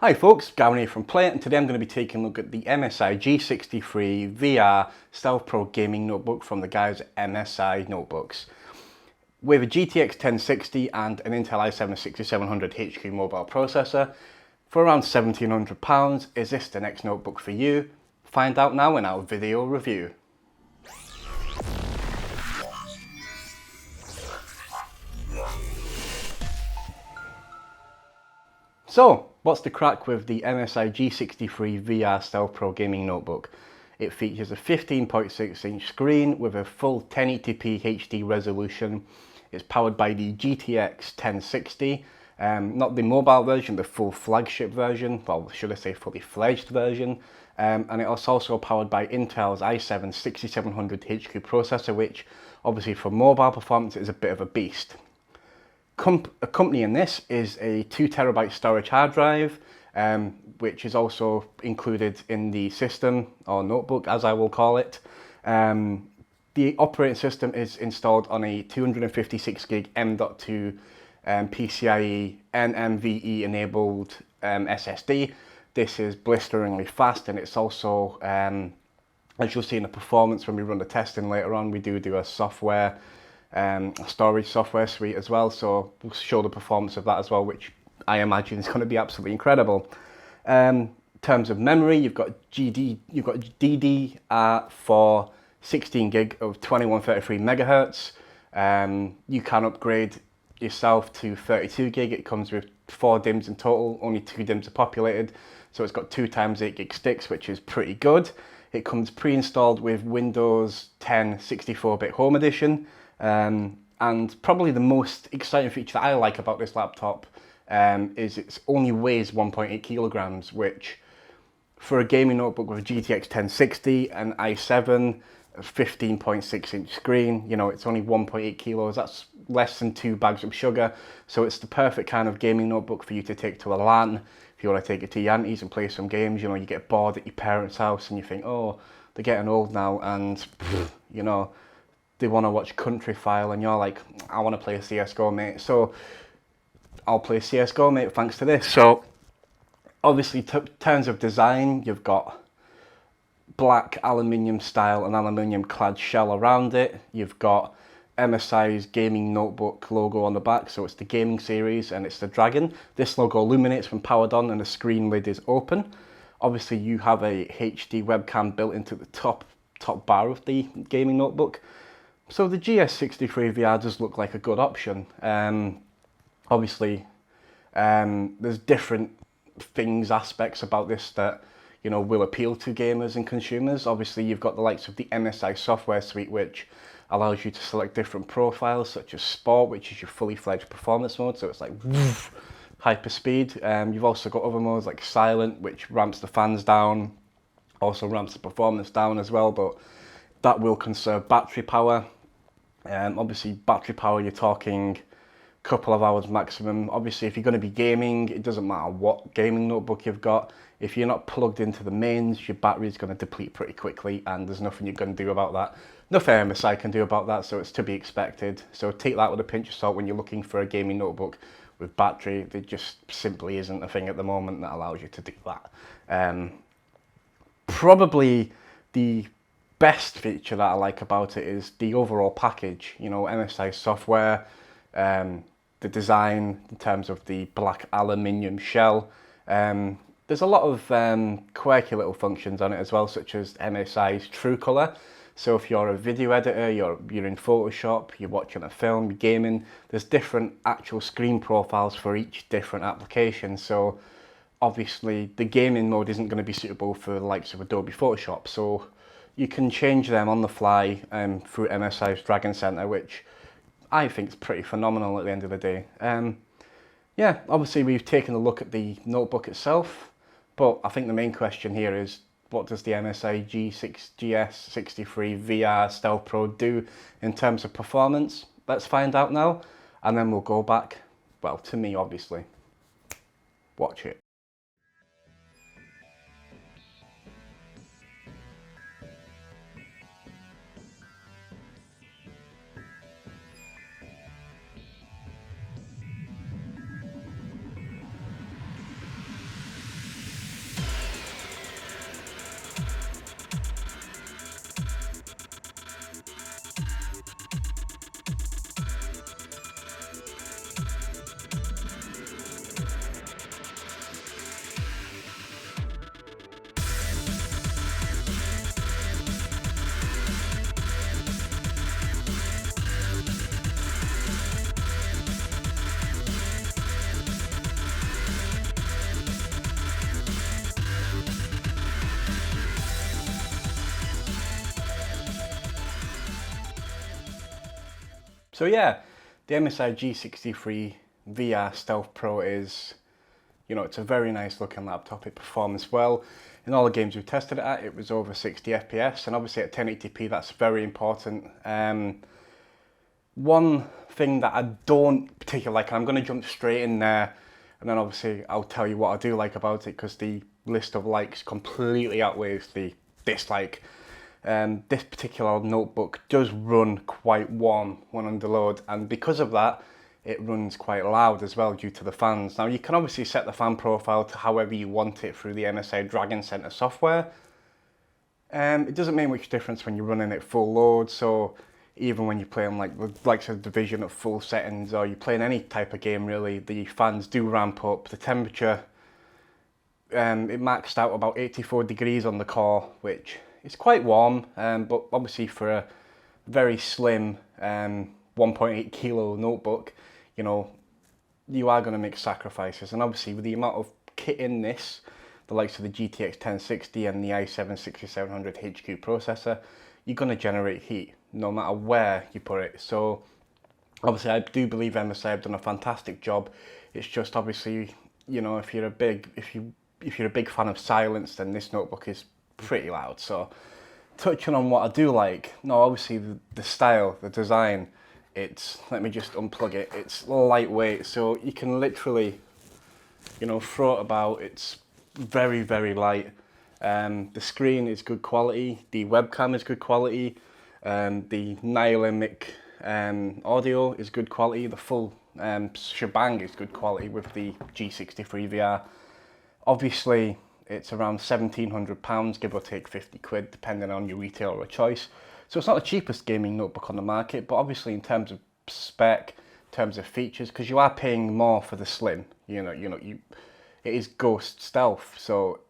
Hi folks, Gavin here from Play It, and today I'm going to be taking a look at the MSI G63VR Stealth Pro gaming notebook from the guys at MSI Notebooks. With a GTX 1060 and an Intel i7 6700 HQ mobile processor, for around £1,700, is this the next notebook for you? Find out now in our video review. So, what's the crack with the MSI G63VR Stealth Pro gaming notebook? It features a 15.6 inch screen with a full 1080p HD resolution. It's powered by the GTX 1060, not the mobile version, the full flagship version, well should I say fully fledged version. And it's also powered by Intel's i7 6700 HQ processor, which obviously for mobile performance is a bit of a beast. Accompanying this is a 2TB storage hard drive, which is also included in the system, or notebook as I will call it. The operating system is installed on a 256GB M.2 PCIe NVMe enabled SSD. This is blisteringly fast, and it's also, as you'll see in the performance when we run the testing later on, we do a software storage software suite as well, so we'll show the performance of that as well, which I imagine is going to be absolutely incredible. In terms of memory, you've got DDR4 16GB of 2133 megahertz. You can upgrade yourself to 32GB. It comes with 4 DIMMs in total, only 2 DIMMs are populated, so it's got 2 times 8GB sticks, which is pretty good. It comes pre-installed with Windows 10 64-bit Home Edition. And probably the most exciting feature that I like about this laptop is it only weighs 1.8 kilograms, which for a gaming notebook with a GTX 1060 and i7, a 15.6 inch screen, you know, it's only 1.8 kilos. That's less than 2 bags of sugar. So it's the perfect kind of gaming notebook for you to take to a LAN. If you want to take it to your aunties and play some games, you know, you get bored at your parents' house and you think, oh, they're getting old now, and you know, they want to watch Countryfile, and you're like, I want to play a CSGO, mate. So I'll play CSGO, mate, thanks to this. So obviously, in terms of design, you've got black aluminium style and aluminium clad shell around it. You've got MSI's gaming notebook logo on the back, so it's the gaming series and it's the dragon. This logo illuminates when powered on and the screen lid is open. Obviously, you have a HD webcam built into the top bar of the gaming notebook. So the GS63VR does look like a good option. Obviously, there's different aspects about this that, you know, will appeal to gamers and consumers. Obviously, you've got the likes of the MSI software suite, which allows you to select different profiles, such as Sport, which is your fully fledged performance mode. So it's like woof, hyper speed. You've also got other modes like Silent, which ramps the fans down, also ramps the performance down as well, but that will conserve battery power. Obviously, battery power, you're talking a couple of hours maximum. Obviously, if you're going to be gaming, it doesn't matter what gaming notebook you've got. If you're not plugged into the mains, your battery is going to deplete pretty quickly, and there's nothing you're going to do about that. Nothing MSI can do about that, so it's to be expected. So take that with a pinch of salt when you're looking for a gaming notebook with battery. There just simply isn't a thing at the moment that allows you to do that. Probably the best feature that I like about it is the overall package. You know, MSI software, the design in terms of the black aluminium shell. There's a lot of quirky little functions on it as well, such as MSI's True Color. So if you're a video editor, you're in Photoshop, you're watching a film, you're gaming, there's different actual screen profiles for each different application. So obviously the gaming mode isn't going to be suitable for the likes of Adobe Photoshop. So you can change them on the fly through MSI's Dragon Center, which I think is pretty phenomenal at the end of the day. Yeah, obviously we've taken a look at the notebook itself, but I think the main question here is, what does the MSI GS63VR Stealth Pro do in terms of performance? Let's find out now, and then we'll go back, well, to me obviously. Watch it. So yeah, the MSI G63 VR Stealth Pro is, you know, it's a very nice looking laptop. It performs well. In all the games we've tested it at, it was over 60 FPS, and obviously at 1080p, that's very important. One thing that I don't particularly like, and I'm going to jump straight in there, and then obviously I'll tell you what I do like about it, because the list of likes completely outweighs the dislike. This particular notebook does run quite warm when under load, and because of that, it runs quite loud as well due to the fans. Now you can obviously set the fan profile to however you want it through the MSI Dragon Center software. It doesn't make much difference when you're running it full load, so even when you're playing like the likes of Division at full settings, or you're playing any type of game really, the fans do ramp up. The temperature, it maxed out about 84 degrees on the core, which is quite warm, but obviously for a very slim 1.8 kilo notebook, you know, you are going to make sacrifices. And obviously with the amount of kit in this, the likes of the GTX 1060 and the i7 6700 HQ processor, you're going to generate heat no matter where you put it. So obviously I do believe MSI have done a fantastic job. It's just obviously, you know, if you're a big fan of silence, then this notebook is pretty loud. So touching on what I do like, no, obviously the style, the design, it's, let me just unplug it, it's lightweight, so you can literally, you know, throw it about. It's very, very light. The screen is good quality, the webcam is good quality, the Nylamic audio is good quality, the full shebang is good quality with the G63 VR. Obviously it's around £1,700, give or take 50 quid, depending on your retailer of choice. So it's not the cheapest gaming notebook on the market, but obviously in terms of spec, in terms of features, because you are paying more for the slim. It is Ghost Stealth, so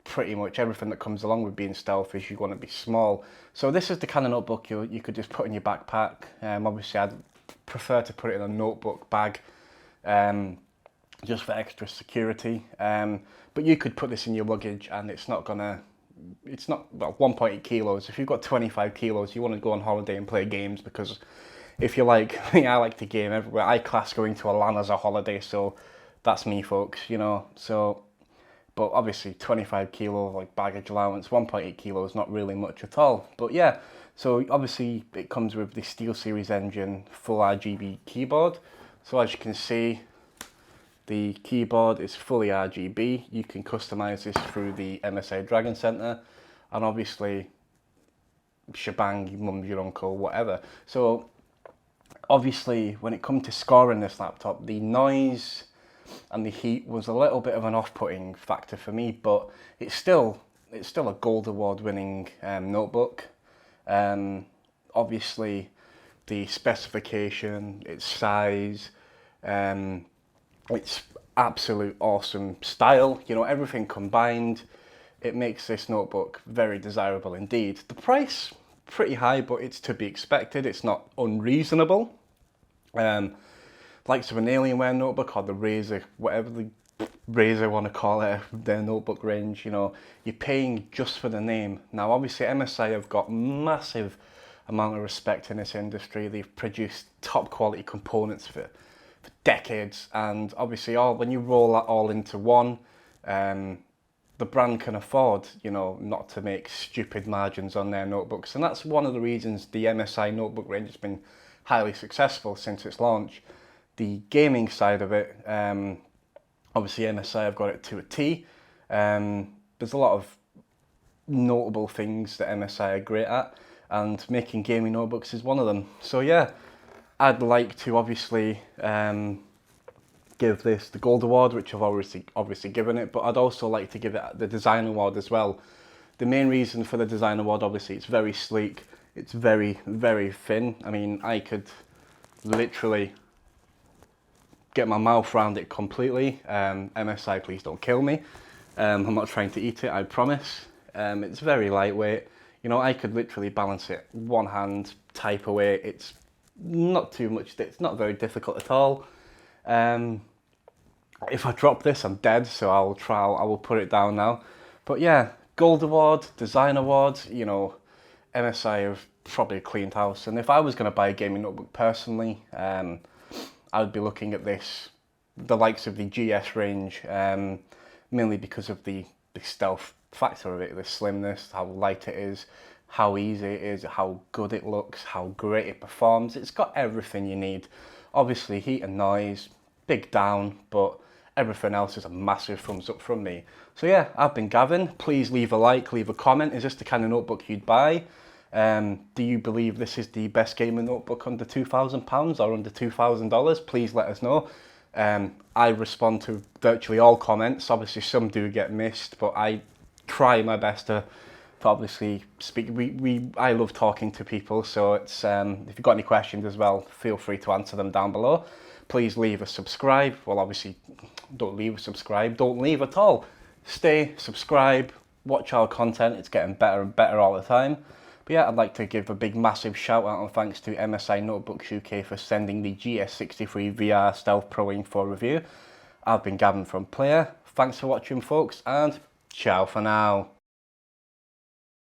pretty much everything that comes along with being stealth is you want to be small. So this is the kind of notebook you could just put in your backpack. Obviously I'd prefer to put it in a notebook bag, just for extra security. But you could put this in your luggage and it's not, well, 1.8 kilos. If you've got 25 kilos, you want to go on holiday and play games, because if you're like me, I like to game everywhere. I class going to a LAN as a holiday, so that's me, folks, you know. So, but obviously 25 kilo like baggage allowance, 1.8 kilos, not really much at all. But yeah, so obviously it comes with the SteelSeries engine, full RGB keyboard. So as you can see, the keyboard is fully RGB. You can customize this through the MSI Dragon Center, and obviously shebang, your mum, your uncle, whatever. So obviously when it comes to scoring this laptop, the noise and the heat was a little bit of an off-putting factor for me, but it's still a Gold Award winning notebook. Obviously the specification, its size, it's absolute awesome style, you know, everything combined, it makes this notebook very desirable indeed. The price, pretty high, but it's to be expected, it's not unreasonable. Likes of an Alienware notebook or the Razer, whatever the Razer want to call it, their notebook range, you know, you're paying just for the name. Now obviously MSI have got massive amount of respect in this industry. They've produced top quality components for decades, and obviously when you roll that all into one, the brand can afford, you know, not to make stupid margins on their notebooks, and that's one of the reasons the MSI notebook range has been highly successful since its launch. The gaming side of it, obviously MSI have got it to a T. There's a lot of notable things that MSI are great at, and making gaming notebooks is one of them. So yeah, I'd like to obviously give this the Gold Award, which I've obviously given it, but I'd also like to give it the Design Award as well. The main reason for the Design Award, obviously, it's very sleek, it's very, very thin. I mean, I could literally get my mouth around it completely. MSI, please don't kill me. I'm not trying to eat it, I promise. It's very lightweight. You know, I could literally balance it one hand, type away. It's not too much, it's not very difficult at all. If I drop this, I'm dead, so I will put it down now. But yeah, Gold Award, Design Award, you know, MSI have probably a cleaned house. And if I was going to buy a gaming notebook personally, I would be looking at the likes of the GS range, mainly because of the stealth factor of it, the slimness, how light it is, how easy it is, how good it looks, how great it performs. It's got everything you need. Obviously heat and noise, big down, but everything else is a massive thumbs up from me. So yeah, I've been Gavin. Please leave a like, leave a comment. Is this the kind of notebook you'd buy? Do you believe this is the best gaming notebook under £2,000 or under $2,000? Please let us know. I respond to virtually all comments. Obviously some do get missed, but I try my best to obviously speak. I love talking to people, so it's if you've got any questions as well, feel free to answer them down below. Please leave a subscribe. Well, obviously don't leave a subscribe, don't leave at all. Stay, subscribe, watch our content. It's getting better and better all the time. But yeah, I'd like to give a big massive shout out and thanks to MSI Notebooks UK for sending the GS63VR Stealth Pro in for review. I've been Gavin from Player. Thanks for watching folks, and ciao for now.